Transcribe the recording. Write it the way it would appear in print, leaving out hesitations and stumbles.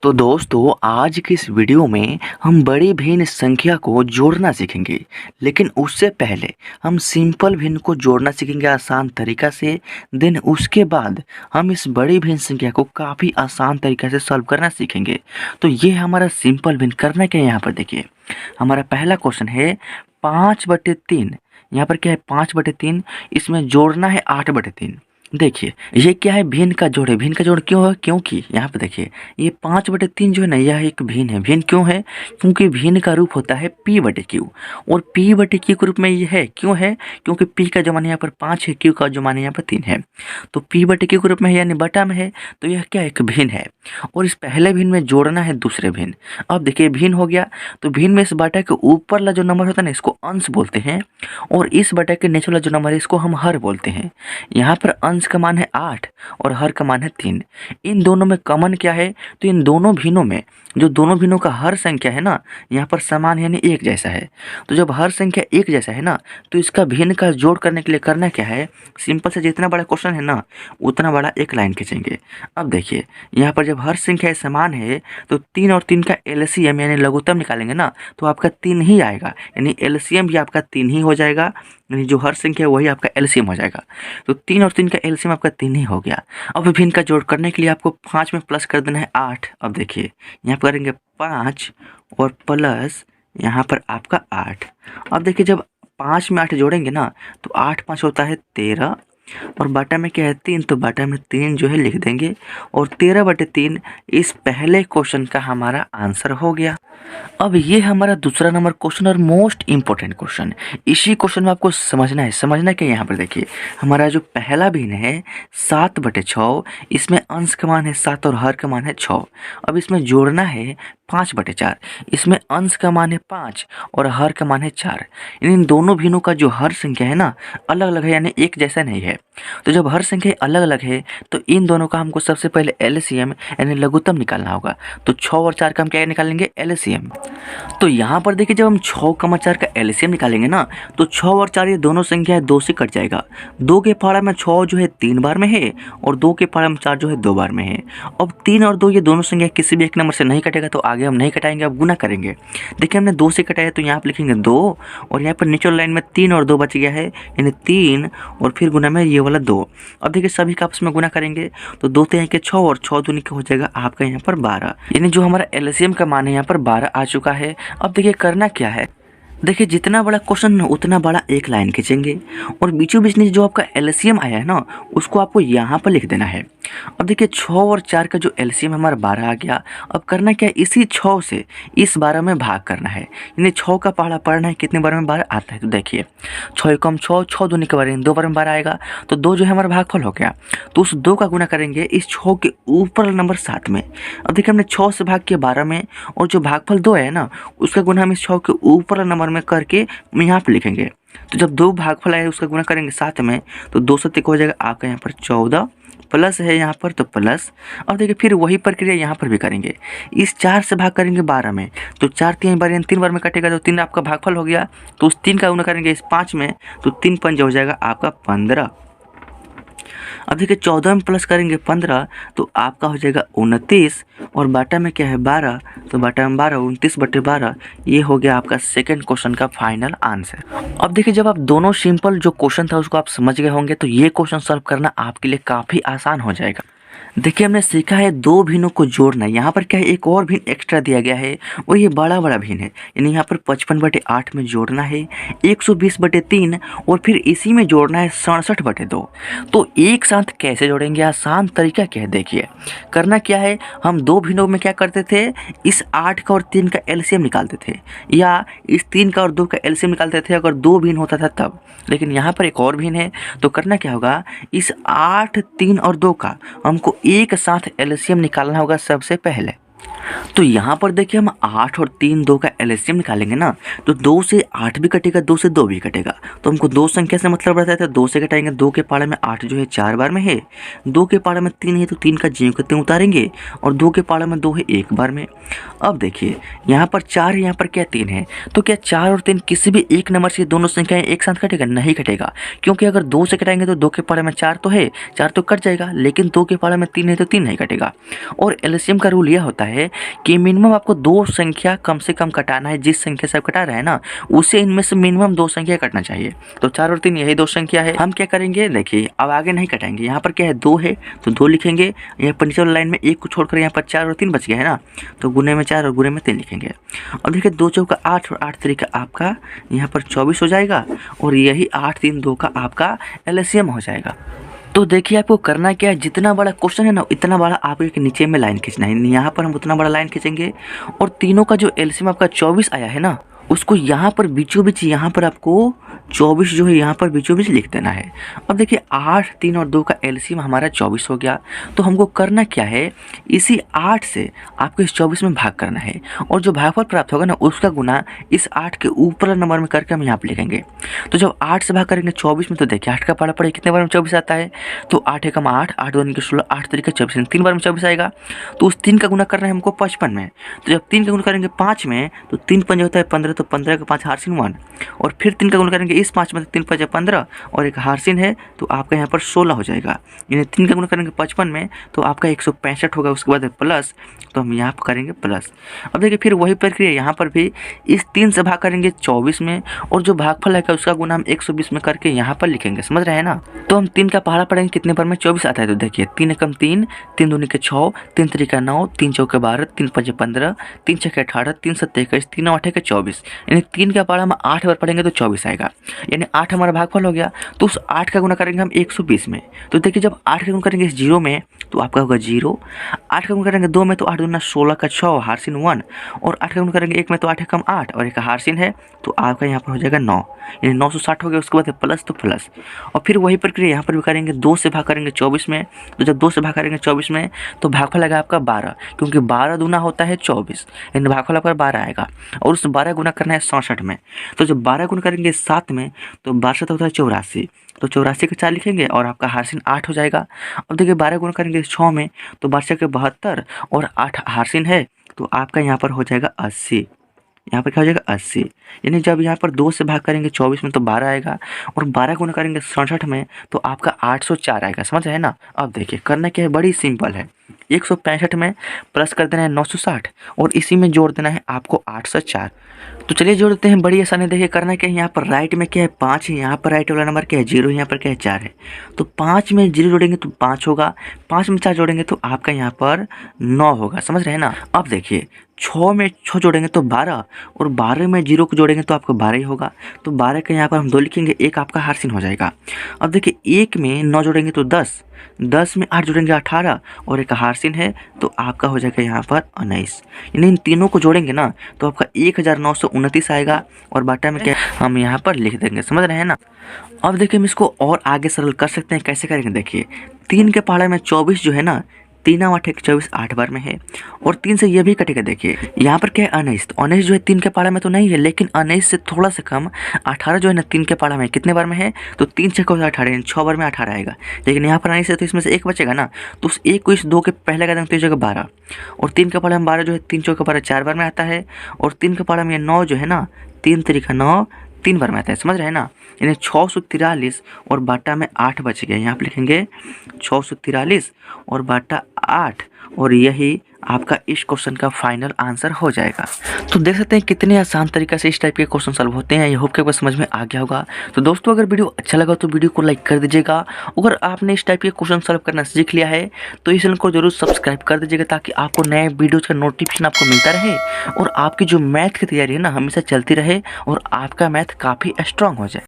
तो दोस्तों आज की इस वीडियो में हम बड़ी भिन्न संख्या को जोड़ना सीखेंगे। लेकिन उससे पहले हम सिंपल भिन्न को जोड़ना सीखेंगे आसान तरीका से। देन उसके बाद हम इस बड़ी भिन्न संख्या को काफ़ी आसान तरीका से सॉल्व करना सीखेंगे। तो ये हमारा सिंपल भिन्न करना क्या है, यहाँ पर देखिए हमारा पहला क्वेश्चन है 5/3। यहाँ पर क्या है 5/3, इसमें जोड़ना है 8/3। देखिए ये क्या है, भिन्न का जोड़ है। भिन्न का जोड़ क्यों है, क्योंकि यहाँ पे देखिए ये 5/3 जो है ना, यह एक भिन्न है। भिन्न क्यों है, क्योंकि भिन्न का रूप होता है p/q और p/q के रूप में ये है। क्यों है, क्योंकि p का जो मान यहाँ पर 5 है, q का जो मान यहाँ पर 3 है, तो p/q के रूप में है यानी बटा में है। तो यह क्या एक भिन्न है और इस पहले भिन्न में जोड़ना है दूसरे भिन्न। अब देखिए भिन्न हो गया, तो भिन्न में इस बटा के ऊपर वाला जो नंबर होता है ना, इसको अंश बोलते हैं और इस बटा के नीचे वाला जो नंबर है इसको हम हर बोलते हैं। यहाँ पर अंश का मान है 8 और हर का मान है 3। इन दोनों में कॉमन क्या है, तो इन दोनों भिन्नों में जो दोनों भिन्नों का हर संख्या है ना, यहाँ पर समान यानी एक जैसा है। तो जब हर संख्या एक जैसा है ना, तो इसका भिन्न का जोड़ करने के लिए करना क्या है, सिंपल से जितना बड़ा क्वेश्चन है ना उतना बड़ा एक लाइन खींचेंगे। अब देखिए यहाँ पर जब हर संख्या समान है तो 3 और 3 का एलसीएम यानी लघुत्तम निकालेंगे ना, तो आपका 3 ही आएगा, यानी एलसीएम भी आपका 3 ही हो जाएगा। यानी जो हर संख्या है वही आपका एलसीएम हो जाएगा। तो 3 और 3 का एलसीएम आपका 3 ही हो गया। अब भिन्न का जोड़ करने के लिए आपको 5 में प्लस कर देना है 8। अब देखिए यहाँ पर करेंगे 5 और प्लस यहाँ पर आपका 8। अब देखिए जब 5 में 8 जोड़ेंगे ना, तो 8 5 होता है 13 और बटा में क्या है 3, तो बटा में 3 जो है लिख देंगे और 13/3 इस पहले क्वेश्चन का हमारा आंसर हो गया। अब ये हमारा दूसरा नंबर क्वेश्चन और मोस्ट इम्पोर्टेंट क्वेश्चन। इसी क्वेश्चन में आपको समझना क्या, यहाँ पर देखिए हमारा जो पहला भिन्न है 7/6, इसमें अंश का मान है 7 और हर का मान है 6। अब इसमें जोड़ना है 5/4, इसमें अंश का मान है 5 और हर का मान है 4। इन दोनों भिन्नों का जो हर संख्या है ना अलग अलग है, यानी एक जैसा नहीं है। तो जब हर संख्या अलग अलग है तो इन दोनों का हमको सबसे पहले एलसीएम यानी लघुत्तम निकालना होगा। तो 6 और 4 का हम क्या निकालेंगे, एलसीएम। तो यहाँ पर देखिए जब हम 6 और 4 का एलसीएम निकालेंगे ना, तो 6 और 4 ये दोनों संख्या है 2 से कट जाएगा। 2 के पारा में 6 जो है 3 बार में है और 2 के पारा में 4 जो है 2 बार में है। अब 3 और 2 ये दोनों संख्या किसी भी एक नंबर से नहीं कटेगा, तो आगे हम नहीं कटाएंगे, अब गुना करेंगे। देखिए हमने 2 से कटाया तो यहाँ पर लिखेंगे 2 और यहाँ पर नीचे लाइन में 3 और 2 बच गया है, यानी 3 और फिर गुना में ये वाला 2। अब देखिए सभी का आपस में गुना करेंगे तो 2 3 के 6 और 6 दूनी के हो जाएगा आपका यहाँ पर 12, यानी जो हमारा एलसीएम का मान है यहाँ पर 12 आ चुका है। अब देखिए करना क्या है, देखिए जितना बड़ा क्वेश्चन उतना बड़ा एक लाइन खींचेंगे और बीचों बीच में जो आपका एलसीएम आया है ना उसको आपको यहाँ पर लिख देना है। अब देखिए 6 और 4 का जो एलसीएम हमारा 12 आ गया। अब करना क्या है, इसी 6 से इस 12 में भाग करना है, यानी 6 का पहाड़ा पढ़ना है कितने बार में 12 आता है। तो देखिए 6 कम 6, 6 दूनी के बारे में 2 बार में 12 आएगा, तो 2 जो है हमारा भागफल हो गया। तो उस 2 का गुना करेंगे इस 6 के ऊपर नंबर 7 में। अब देखिए हमने 6 से भाग किया 12 में और जो भागफल 2 है ना उसका गुना हम इस 6 के ऊपर नंबर में करके यहाँ पे लिखेंगे। तो जब 2 भागफल आए उसका गुना करेंगे 7 में, तो 2 7 हो जाएगा आपका यहाँ पर 14 प्लस है यहाँ पर तो प्लस। अब देखिए फिर वही प्रक्रिया यहाँ पर भी करेंगे। इस 4 से भाग करेंगे 12 में, तो 4 3 बार यानी 3 बार में कटेगा, तो 3 आपका भागफल हो गया। तो उस 3 का गुना करेंगे इस 5 में, तो 3 5 हो जाएगा आपका 15। अब देखिए 14 में प्लस करेंगे 15 तो आपका हो जाएगा 29 और बाटा में क्या है 12, तो बाटा में 12 29/12 ये हो गया आपका सेकंड क्वेश्चन का फाइनल आंसर। अब देखिए जब आप दोनों सिंपल जो क्वेश्चन था उसको आप समझ गए होंगे तो ये क्वेश्चन सॉल्व करना आपके लिए काफ़ी आसान हो जाएगा। देखिए हमने सीखा है 2 भिन्नों को जोड़ना। यहाँ पर क्या है, एक और भिन्न एक्स्ट्रा दिया गया है और ये बड़ा भिन्न है, यानी यहाँ पर 55/8 में जोड़ना है 120/3 और फिर इसी में जोड़ना है 67/2। तो एक साथ कैसे जोड़ेंगे, आसान तरीका क्या है, देखिए करना क्या है, हम 2 भिन्नों में क्या करते थे, इस 8 का और 3 का एलसीएम निकालते थे, या इस 3 का और 2 का एलसीएम निकालते थे अगर 2 भिन्न होता था तब। लेकिन यहाँ पर एक और भिन्न है, तो करना क्या होगा, इस 8 3 और 2 का हमको एक साथ एलसीएम निकालना होगा सबसे पहले। तो यहाँ पर देखिए हम 8 और 3 2 का एलसीएम निकालेंगे ना, तो 2 से 8 भी कटेगा, 2 से 2 भी कटेगा। तो हमको दो संख्या से मतलब रहता है, तो 2 से घटाएंगे, 2 के पाड़े में 8 जो है 4 बार में है, 2 के पाड़े में 3 है तो 3 का ज्यों का त्यों उतारेंगे, और 2 के पाड़े में 2 है 1 बार में। अब देखिए यहाँ पर 4 है, यहाँ पर क्या 3 है, तो क्या 4 और 3 किसी भी एक नंबर से दोनों संख्याएं एक साथ कटेगा? नहीं कटेगा, क्योंकि अगर 2 से घटाएंगे तो 2 के पाड़े में 4 तो है, 4 तो कट जाएगा, लेकिन 2 के पाड़े में 3 है तो 3 नहीं कटेगा। और एलसीएम का रूल यह होता है कि मिनिमम आपको 2 संख्या कम से कम कटाना है, जिस संख्या से आप कटा रहे हैं ना उससे इनमें से मिनिमम 2 संख्या कटना चाहिए। तो 4 और 3 यही 2 संख्या है। हम क्या करेंगे, देखिए अब आगे नहीं कटाएंगे, यहाँ पर क्या है 2 है तो 2 लिखेंगे, यहाँ पर नीचे वाली लाइन में 1 को छोड़कर यहाँ पर 4 और 3 बच गया है ना, तो गुने में 4 और गुने में 3 लिखेंगे। अब देखिए 2 चौका 8 और 8 तरीका आपका यहाँ पर 24 हो जाएगा, और यही 8 3 2 का आपका एलसीएम हो जाएगा। तो देखिए आपको करना क्या है, जितना बड़ा क्वेश्चन है ना इतना बड़ा आपको एक नीचे में लाइन खींचना है, यहाँ पर हम उतना बड़ा लाइन खींचेंगे, और तीनों का जो एलसीएम आपका 24 आया है ना उसको यहाँ पर बीचों बीच, यहाँ पर आपको 24 जो है यहाँ पर बीचों बीच लिख देना है। अब देखिए 8 3 और 2 का एलसीएम हमारा 24 हो गया, तो हमको करना क्या है, इसी 8 से आपको इस 24 में भाग करना है, और जो भागफल प्राप्त होगा ना उसका गुना इस 8 के ऊपर नंबर में करके हम यहाँ पर लिखेंगे। तो जब 8 से भाग करेंगे 24 में, तो देखिए 8 का पारा पड़े कितने बार में 24 आता है, तो 8 एकम 8, 8 2 के 16, 8 तरीके 24, 3 बार में 24 आएगा। तो उस 3 का गुना करना है हमको 55 में, तो जब 3 का गुना करेंगे 5 में तो 3 पंजे होता है 15, तो 15 का 5 हारसिन 1, और फिर 3 का गुना करेंगे इस 5 में, तो 3 5 15 और एक हारसिन है तो आपका यहाँ पर 16 हो जाएगा। यानी 3 का गुना करेंगे 55 में तो आपका 165 होगा, उसके बाद प्लस, तो हम यहाँ पर करेंगे प्लस। अब देखिए फिर वही प्रक्रिया यहाँ पर भी, इस 3 से भाग करेंगे 24 में, और जो भागफल है उसका गुना हम 120 में करके यहाँ पर लिखेंगे, समझ रहे हैं ना। तो हम 3 का पहाड़ा पढ़ेंगे कितने बार में 24 आता है, तो देखिए 3 एकम 3, 3 दूनी के 6, 3 तरीका 9, 3 चौके 12, 3 पंजे 15, 3 छक्के 18, 3 सत्ते 21, 3 8 के 24, यानी 3 का पहाड़ा हम 8 बार पढ़ेंगे तो 24 आएगा, यानी 8 हमारा भागफल हो गया। तो उस 8 का गुना करेंगे हम 120 में, तो देखिए जब 8 का गुना करेंगे इस 0 में तो आपका होगा 0, 8 का गुना करेंगे 2 में तो 8 दूना 16 का 6 हारसिन 1, और 8 का गुना करेंगे 1 में तो 8 एकम 8 और एक हारसिन है तो आपका यहाँ पर हो जाएगा 9, यानी 960 हो गया। उसके बाद प्लस तो प्लस, और फिर वही प्रक्रिया यहाँ पर भी करेंगे, 2 से भाग करेंगे 24 में, तो जब 2 से भाग करेंगे 24 में तो भागफल आएगा आपका 12, क्योंकि 12 दूना होता है 24, यानी भागफल आपका 12 आएगा, और उस 12 गुना करना है 67 में। तो जब 12 गुना करेंगे 7 में तो 12 होता है 84, तो 84 के 4 लिखेंगे और आपका हारसिन 8 हो जाएगा। अब देखिए 12 गुना करेंगे 6 में तो 12 के 72 और 8 हारसिन है तो आपका यहाँ पर हो जाएगा 80, यहाँ पर क्या हो जाएगा 80, यानी जब यहाँ पर 2 से भाग करेंगे 24 में तो 12 आएगा, और 12 गुना करेंगे 67 में तो आपका 804 आएगा, समझ रहे हैं ना। अब देखिए करना क्या है, बड़ी सिंपल है, 165 में प्लस कर देना है 960 और इसी में जोड़ देना है आपको 804। तो चलिए जोड़ देते हैं, बड़ी आसानी। देखिए करना क्या है, यहाँ पर राइट में क्या है 5 है, यहाँ पर राइट वाला नंबर क्या है 0, यहाँ पर क्या है 4 है, तो 5 में 0 जोड़ेंगे तो 5 होगा, 5 में 4 जोड़ेंगे तो आपका यहाँ पर 9 होगा, समझ रहे हैं ना। अब देखिए 6 में 6 जोड़ेंगे तो 12, और 12 में 0 को जोड़ेंगे तो आपका 12 ही होगा, तो 12 का यहाँ पर हम 2 लिखेंगे, एक आपका हारसिन हो जाएगा। अब देखिए 1 में 9 जोड़ेंगे तो 10, 10 में 8 जोड़ेंगे 18 और एक हारसिन है तो आपका हो जाएगा यहाँ पर 19, यानी इन तीनों को जोड़ेंगे ना तो आपका 1929 आएगा, और बाटा में क्या हम यहाँ पर लिख देंगे, समझ रहे हैं ना। अब देखिए हम इसको और आगे सरल कर सकते हैं, कैसे करेंगे देखिए 3 के पहाड़े में 24 जो है ना, 3 8 24 8 बार में है, और 3 से ये भी कटेगा। देखिए यहाँ पर क्या है 19, तो 19 जो है 3 के पाड़ा में तो नहीं है, लेकिन 19 से थोड़ा सा कम 18 जो है ना 3 के पाड़ा में कितने बार में है, तो 3 6 18, 6 बार में 18 आएगा, लेकिन यहाँ पर 19 है तो इसमें से एक बचेगा ना, तो उस एक को इस 2 के पहले का देंगे तो जगह 12, और 3 के पाड़ा में 12 जो है 3 चौके 12 4 बार में आता है, और 3 के पाड़ा में 9 जो है ना 3 तरीका 9 3 बार में आता है, समझ रहे हैं ना। यानी 643 और बाटा में 8 बच गया, यहाँ पे लिखेंगे 643 और बाटा 8, और यही आपका इस क्वेश्चन का फाइनल आंसर हो जाएगा। तो देख सकते हैं कितने आसान तरीके से इस टाइप के क्वेश्चन सॉल्व होते हैं। आई होप कि आपको समझ में आ गया होगा। तो दोस्तों अगर वीडियो अच्छा लगा तो वीडियो को लाइक कर दीजिएगा। अगर आपने इस टाइप के क्वेश्चन सॉल्व करना सीख लिया है तो इस चैनल को जरूर सब्सक्राइब कर दीजिएगा, ताकि आपको नए वीडियोज़ का नोटिफिकेशन आपको मिलता रहे, और आपकी जो मैथ की तैयारी है ना हमेशा चलती रहे, और आपका मैथ काफ़ी स्ट्रांग हो जाए।